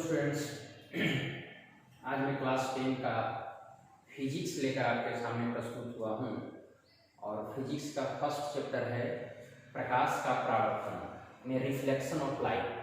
Students, आज मैं class 10 का फिजिक्स लेकर आपके सामने प्रस्तुत हुआ हूँ और फिजिक्स का फर्स्ट चैप्टर है प्रकाश का परावर्तन में रिफ्लेक्शन ऑफ लाइट।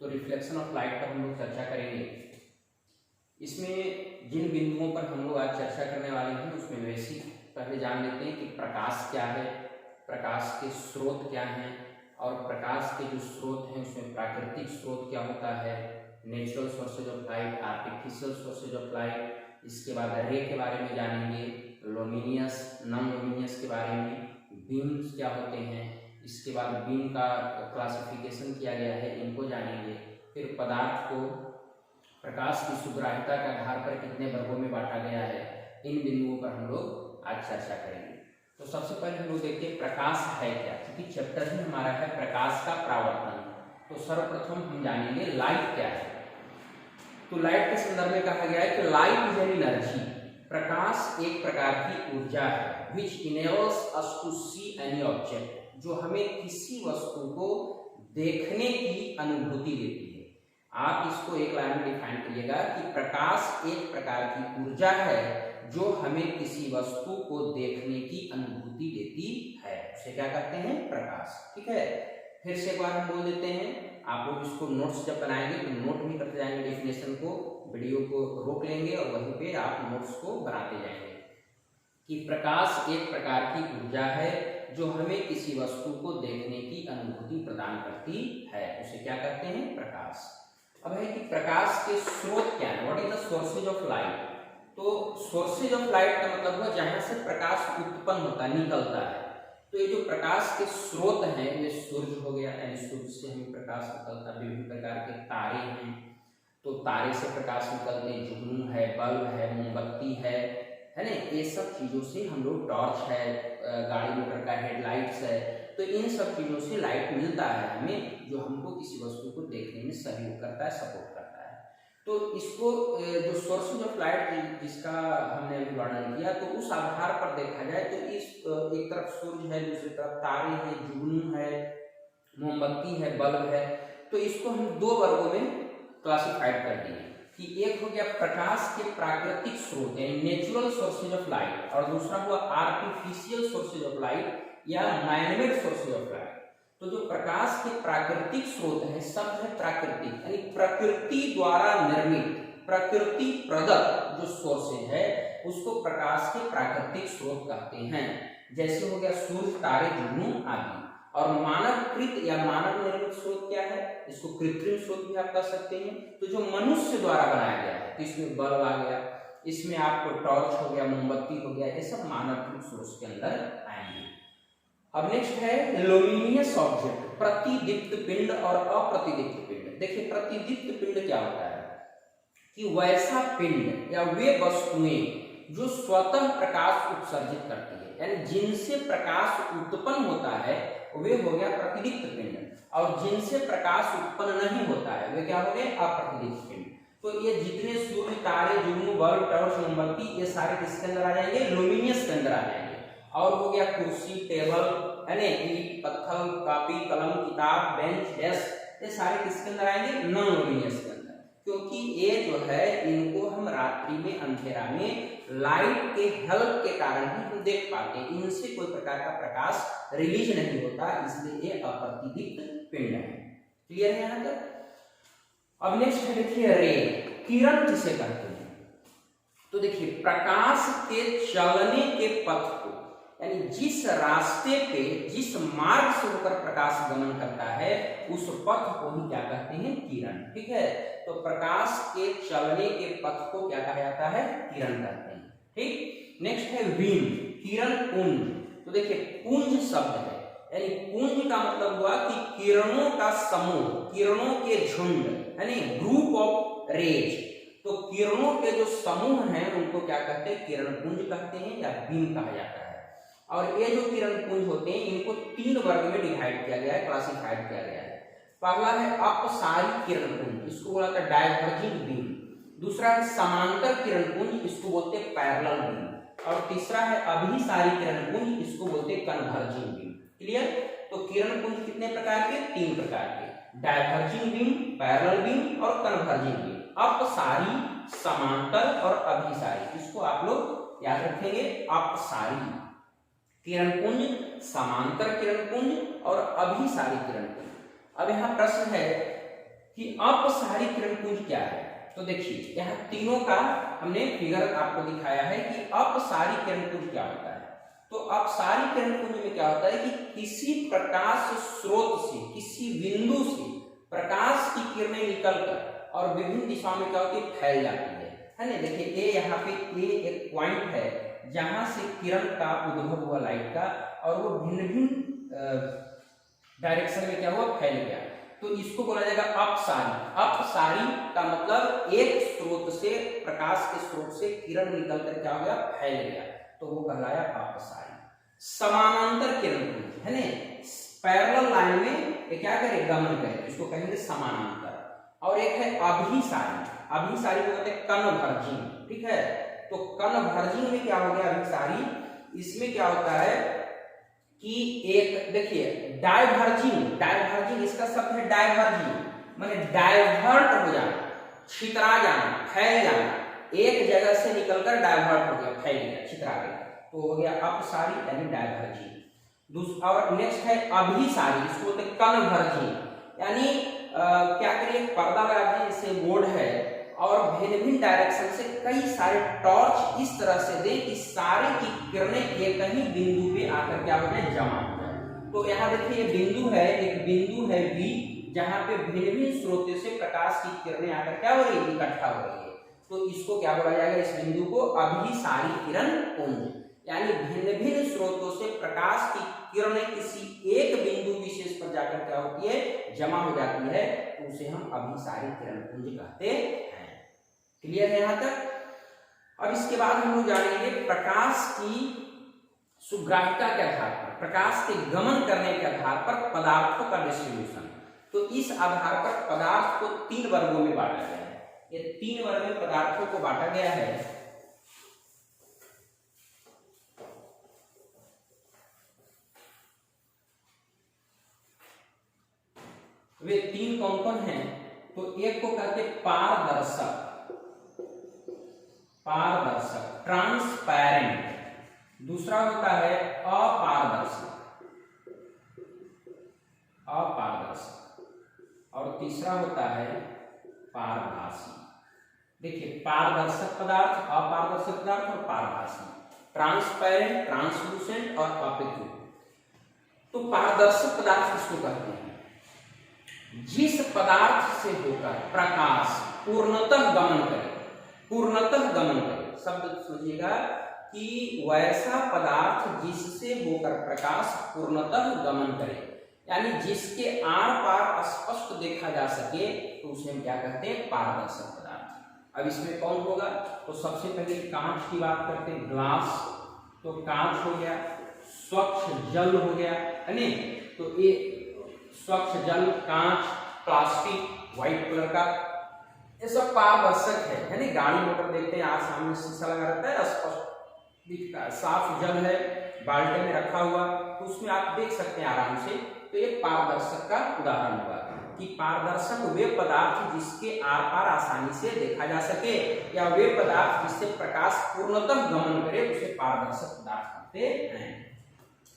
तो रिफ्लेक्शन ऑफ लाइट पर हम लोग चर्चा करेंगे। इसमें जिन बिंदुओं पर हम लोग आज चर्चा करने वाले हैं उसमें बेसिक पहले जान लेते हैं कि प्रकाश क्या है, प्रकाश के स्रोत क्या हैं और प्रकाश के जो स्रोत हैं उसमें प्राकृतिक स्रोत क्या होता है, natural sources of light, artificial sources of light. इसके बाद रे के बारे में जानेंगे, लुमिनियस नॉन लुमिनियस के बारे में, बीम्स क्या होते हैं, इसके बाद बीम का क्लासिफिकेशन किया गया है, इनको जानेंगे। फिर पदार्थ को प्रकाश की सुग्राह्यता के आधार पर कितने वर्गों में बांटा गया है, इन बिंदुओं पर हम लोग आज चर्चा करेंगे। तो सबसे पहले हम लोग देखते हैं प्रकाश है क्या, क्योंकि चैप्टर ही हमारा है प्रकाश का परावर्तन। तो सर्वप्रथम हम जानेंगे लाइट क्या है। तो लाइट के संदर्भ में कहा गया है कि लाइट इज एन एनर्जी, प्रकाश एक प्रकार की ऊर्जा है, which enables us to see any object, जो हमें किसी वस्तु को देखने की अनुभूति देती है। आप इसको एक लाइन में डिफाइन करिएगा कि प्रकाश एक प्रकार की ऊर्जा है जो हमें किसी वस्तु को देखने की अनुभूति देती है, उसे क्या कहते हैं, प्रकाश। ठीक है, फिर से एक बार हम बोल देते हैं। आप लोग इसको नोट्स जब बनाएंगे तो नोट भी करते जाएंगे, डेफिनेशन को, वीडियो को रोक लेंगे और वहीं पे आप नोट्स को बनाते जाएंगे कि प्रकाश एक प्रकार की ऊर्जा है जो हमें किसी वस्तु को देखने की अनुभूति प्रदान करती है, उसे क्या कहते हैं, प्रकाश। अब है कि प्रकाश के स्रोत क्या है, what is the sources of light. तो सोर्सेज ऑफ लाइट का मतलब है जहां से प्रकाश उत्पन्न होता है, निकलता है। तो ये जो प्रकाश के स्रोत हैं, ये सूर्य हो गया, यानी सूर्य से हमें प्रकाश निकलता है। विभिन्न प्रकार के तारे हैं, तो तारे से प्रकाश निकलते हैं, जुगनू है, बल्ब है, मोमबत्ती है ना। ये सब चीजों से हम लोग, टॉर्च है, गाड़ी मोटर का हेडलाइट्स है, तो इन सब चीजों से लाइट मिलता है हमें, जो हमको किसी वस्तु को देखने में सहयोग करता है, सपोर्ट करता है। तो इसको जो सोर्सेज ऑफ लाइट जिसका हमने अभी वर्णन किया, तो उस आधार पर देखा जाए तो इस एक तरफ सूर्य है, दूसरी तरफ तारे हैं, जुगनू है, मोमबत्ती है, बल्ब है। तो इसको हम दो वर्गों में क्लासिफाइड कर दिए कि एक हो गया प्रकाश के प्राकृतिक स्रोत यानी नेचुरल सोर्सेज ऑफ लाइट, और दूसरा हुआ आर्टिफिशियल सोर्सेज ऑफ लाइट या मैनमेड सोर्सेज ऑफ लाइट। तो जो प्रकाश के प्राकृतिक स्रोत हैं, शब्द है प्राकृतिक, यानी प्रकृति द्वारा निर्मित, प्रकृति प्रदत्त जो सोर्सेज है उसको प्रकाश के प्राकृतिक स्रोत कहते हैं। जैसे हो गया सूर्य, तारे, जुगनू आदि। और मानवकृत या मानव निर्मित स्रोत क्या है, इसको कृत्रिम स्रोत भी आप कह सकते हैं। तो जो मनुष्य द्वारा बनाया गया है, तो इसमें बल्ब आ गया, इसमें आपको टॉर्च हो गया, मोमबत्ती हो गया, ये सब मानवकृत स्रोत के अंदर आएंगे। अब नेक्स्ट है लुमिनियस ऑब्जेक्ट, प्रतिदीप्त पिंड और अप्रतिदीप्त पिंड। देखिए प्रतिदीप्त पिंड क्या होता है कि वैसा पिंड या वे वस्तुएं जो स्वतः प्रकाश उत्सर्जित करती है, यानी जिनसे प्रकाश उत्पन्न होता है वे हो गया प्रतिदीप्त पिंड, और जिनसे प्रकाश उत्पन्न नहीं होता है वे क्या हो गए, अप्रतिदीप्त पिंड। तो ये जितने सूर्य, तारे, जुगनू, बल्ब, टॉर्च, मोमबत्ती, ये सारे किसके अंदर आ जाएंगे, लुमिनियस के अंदर आ जाएंगे। और हो गया कुर्सी, टेबल, है ना, ईंट, पत्थर, कॉपी, कलम, किताब, बेंच, डेस्क, ये सारे किसके अंदर आएंगे, नॉन लुमिनियस के अंदर। क्योंकि ये जो है इनको हम रात्रि में, अंधेरा में लाइट के हेल्प के कारण ही हम देख पाते हैं, इनसे कोई प्रकार का प्रकाश रिलीज नहीं होता, इसलिए ये अप्रतिदीप्त पिंड है। क्लियर है यहाँ तक। अब नेक्स्ट है देखिए रे, किरण किसे कहते हैं। तो देखिए प्रकाश के चलने के पथ को, यानी जिस रास्ते पे, जिस मार्ग से होकर प्रकाश गमन करता है उस पथ को ही क्या कहते हैं, किरण। ठीक है, तो प्रकाश के चलने के पथ को क्या कहा जाता है, किरण कहते हैं। ठीक, नेक्स्ट है बीम, किरण पुंज। तो देखिए पुंज शब्द है, यानी पुंज का मतलब हुआ कि किरणों का समूह, किरणों के झुंड, यानी ग्रुप ऑफ रेज। तो किरणों के जो समूह हैं उनको क्या कहते हैं, किरण पुंज कहते हैं या बीम कहा जाता है। और ये जो किरण पुंज होते हैं इनको तीन वर्ग में डिवाइड किया गया है, क्लासिफाइड किया गया है। पहला है अपसारी किरण पुंज, इसको बोला था डायवर्जिंग बीम। दूसरा है समांतर किरण पुंज, इसको बोलते हैं पैरेलल बीम। और तीसरा है अभिसारी किरण पुंज, इसको बोलते हैं कन्वर्जिंग बीम। क्लियर। तो किरण पुंज कितने प्रकार के, तीन प्रकार के। डायवर्जिंग बीम, पैरेलल बीम और कन्वर्जिंग बीम, अपसारी, समांतर और अभिसारी। इसको आप लोग याद रखेंगे, अपसारी किरणपुंज, समांतर किरणपुंज और अभिसारी किरणपुंज। अब यहाँ प्रश्न है कि अपसारी किरणपुंज क्या है। तो देखिए यहाँ तीनों का हमने फिगर आपको दिखाया है कि अपसारी किरणपुंज क्या होता है। तो अपसारी किरणपुंज में क्या होता है कि किसी प्रकाश स्रोत से, किसी बिंदु से प्रकाश की किरणें निकलकर और विभिन्न दिशाओं में क्या होती है, फैल जाती है ना। देखिए ए, यहाँ पे ए एक पॉइंट है जहां से किरण का उद्भव हुआ लाइट का, और वो भिन्न भिन्न डायरेक्शन में क्या हुआ, फैल गया। तो इसको बोला जाएगा अपसारी। अपसारी का मतलब एक स्रोत से, प्रकाश के स्रोत से किरण निकलकर क्या हो गया, फैल गया, तो वो कहलाया अपसारी। समानांतर किरणपुंज है ना, पैरेलल लाइन में ये क्या करे, गमन करे, इसको कहेंगे समानांतर। और एक है अभिसारी। अभिसारी को कहते हैं कन्वर्जिंग, ठीक है। तो कन्वर्जिंग में क्या हो गया, अभिसारी, इसमें क्या होता है कि एक देखिए डायवर्जिंग, डायवर्जिंग इसका शब्द है डायवर्जिंग, माने डाइवर्ट हो जाना, छितरा जाना, फैल जाना, एक जगह से निकलकर डाइवर्ट हो गया, फैल गया, छितरा गया, तो हो गया अपसारी यानी डायवर्जिंग। दूसरा और नेक्स्ट है अभिसारी, इसको बोलते हैं कन्वर्जिंग, यानी क्या करिए, पर्दा लगा दिए, जैसे बोर्ड है और भिन्न भिन्न डायरेक्शन से कई सारे टॉर्च इस तरह से दे कि सारे की किरणें एक ही बिंदु पे आकर क्या हो जाए, जमा हो जाए। तो यहाँ देखिए ये बिंदु है, एक बिंदु है बी, जहाँ पे भिन्न भिन्न स्रोतों से प्रकाश की किरणें आकर क्या हो रही है, इकट्ठा हो रही है। तो इसको क्या बोला जाएगा, इस बिंदु को अभिसारी किरणपुंज, यानी भिन्न भिन्न स्रोतों से प्रकाश की किरणें किसी एक बिंदु विशेष पर जाकर क्या होती है, जमा हो जाती है, तो उसे हम अभिसारी किरणपुंज कहते हैं। क्लियर है यहाँ तक। अब इसके बाद हम लोग जानेंगे प्रकाश की सुग्राह्यता के आधार पर, प्रकाश के गमन करने के आधार पर पदार्थों का डिस्ट्रीब्यूशन। तो इस आधार पर पदार्थ को 3 वर्गों में बांटा गया है। ये 3 वर्ग में पदार्थों को बांटा गया है। वे 3 कौन कौन हैं, तो एक को कहते पारदर्शक, पारदर्शक ट्रांसपेरेंट, दूसरा होता है अपारदर्शक, अपारदर्शक, और तीसरा होता है पारभासी। देखिए पारदर्शक पदार्थ, अपारदर्शक पदार्थ और पारभासी, ट्रांसपेरेंट, ट्रांसलूसेंट और ऑपेक। तो पारदर्शक पदार्थ किसको कहते हैं, जिस पदार्थ से होकर प्रकाश पूर्णतः गमन करे, पूर्णतः गमन करे, शब्द समझिएगा कि वैसा पदार्थ जिससे होकर प्रकाश पूर्णतः गमन करे, यानी जिसके आर पार स्पष्ट देखा जा सके, तो उसे हम क्या कहते हैं, पारदर्शक पदार्थ। अब इसमें कौन होगा, तो सबसे पहले कांच की बात करते हैं, ग्लास, तो कांच हो गया, स्वच्छ जल हो गया, है ना, तो ये स्वच्छ जल, कांच, प्लास्टिक, व्हाइट कलर का, ये सब पारदर्शक है ना। गाड़ी मोटर देखते हैं, आज सामने शीशा लगा रहता है, स्पष्ट दिखता है, साफ जल है बाल्टी में रखा हुआ, तो उसमें आप देख सकते हैं आराम से। तो ये पारदर्शक का उदाहरण हुआ कि पारदर्शक वे पदार्थ जिसके आर पार आसानी से देखा जा सके, या वे पदार्थ जिससे प्रकाश पूर्णतः गमन करे, उसे पारदर्शक पदार्थ कहते हैं।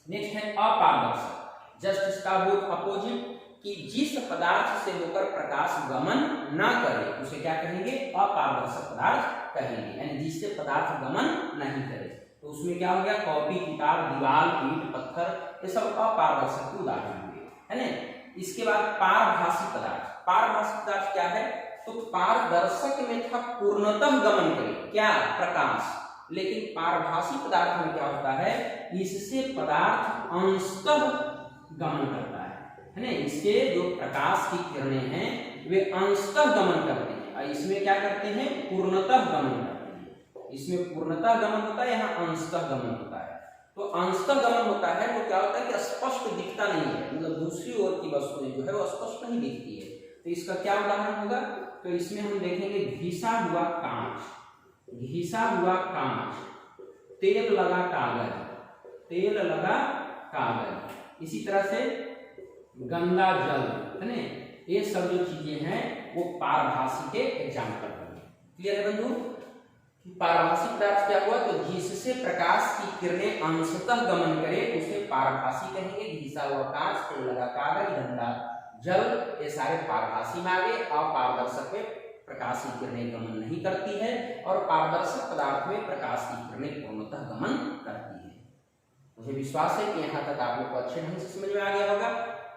नेक्स्ट है अपारदर्शक, जस्ट इसका अपोजिट, कि जिस पदार्थ से होकर प्रकाश गमन न करे उसे क्या कहेंगे, अपारदर्शक पदार्थ कहेंगे, यानी जिससे पदार्थ गमन नहीं करे। तो उसमें क्या हो गया, कॉपी, किताब, दीवार, ईंट, पत्थर, ये सब अपारदर्शक के उदाहरण हुए, है ना। इसके बाद पारभासी पदार्थ। पारभासी पदार्थ क्या है, तो पारदर्शक में था पूर्णतः गमन करे, क्या, प्रकाश, लेकिन पारभासी पदार्थ में क्या होता है, इससे पदार्थ अंशतः गमन करता है ना। इसके जो प्रकाश की किरणें हैं वे अंशतः गमन करते हैं, और इसमें क्या करते हैं, पूर्णतः गमन करते हैं। इसमें पूर्णतः गमन होता है, यहाँ अंशतः गमन होता है। तो अंशतः गमन होता है तो क्या होता है कि स्पष्ट दिखता नहीं है, मतलब दूसरी ओर की वस्तुएं जो है वो स्पष्ट नहीं दिखती है। तो इसका क्या उदाहरण होगा, तो इसमें हम देखेंगे घिसा हुआ कांच, घिसा हुआ कांच, तेल लगा कागज, तेल लगा कागज, इसी तरह से गंदा जल, है ना, ये सब जो चीजें हैं वो पारभासी के एग्जाम्पल बने। क्लियर है बंधु? पारभासी पदार्थ क्या हुआ? तो जिससे प्रकाश की किरणें अंशतः गमन करे उसे पारभासी कहेंगे। घिसा हुआ कांच, तेल लगा कागज, गंदा जल, ये सारे पारभासी में आ गए। अपारदर्शक में प्रकाश की किरणें गमन नहीं करती है और पारदर्शक पदार्थ में प्रकाश की किरणें पूर्णतः गमन करती है। मुझे विश्वास है कि यहाँ तक आप लोग को अच्छे ढंग से समझ में आ गया होगा।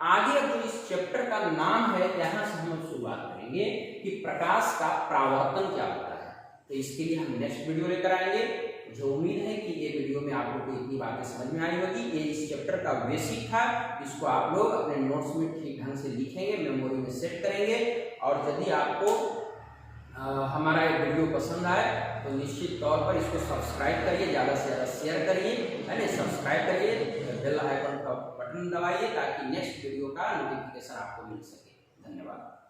आगे जो इस चैप्टर का नाम है, यहाँ से हम शुरुआत करेंगे कि प्रकाश का परावर्तन क्या होता है। तो इसके लिए हम नेक्स्ट वीडियो लेकर आएंगे। मुझे उम्मीद है कि ये वीडियो में आप लोग को इतनी बातें समझ में आई होगी। ये इस चैप्टर का बेसिक था, इसको आप लोग अपने नोट्स में ठीक ढंग से लिखेंगे, मेमोरी में सेट करेंगे। और यदि आपको हमारा ये वीडियो पसंद आए तो निश्चित तौर पर इसको सब्सक्राइब करिए, ज़्यादा से ज़्यादा शेयर करिए, है ना, सब्सक्राइब करिए, बेल आइकन का बटन दबाइए ताकि नेक्स्ट वीडियो का नोटिफिकेशन आपको मिल सके। धन्यवाद।